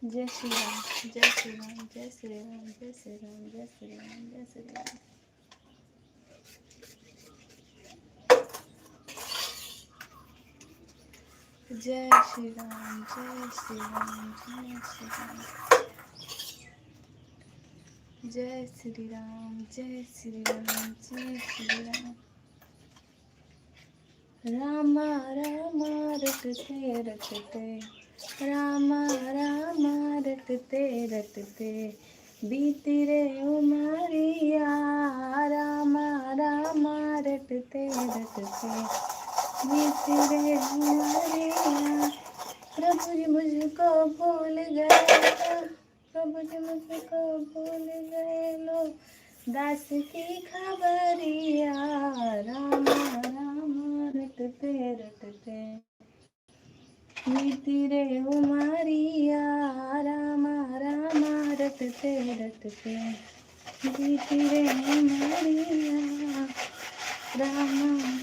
जय श्री राम, जय श्री राम, जय श्री राम, जय श्री राम, जय श्री राम, जय श्री राम। जय श्री राम, जय श्री राम, जय श्री राम, जय श्री राम, जय श्री राम, जय श्री राम। रामा रामा रटते रटते, रामा रामा रटते रटते, बीती रे उमरिया। रामा रामा रटते रटते, बीती रे उमरिया। प्रभु जी मुझको भूल गए, प्रभु जी मुझको भूल गए लो, दास की खबरिया। रामा रामा रटते रटते, बीती रे उमरिया। रामा रामा रटते रटते, बीती रे उमरिया।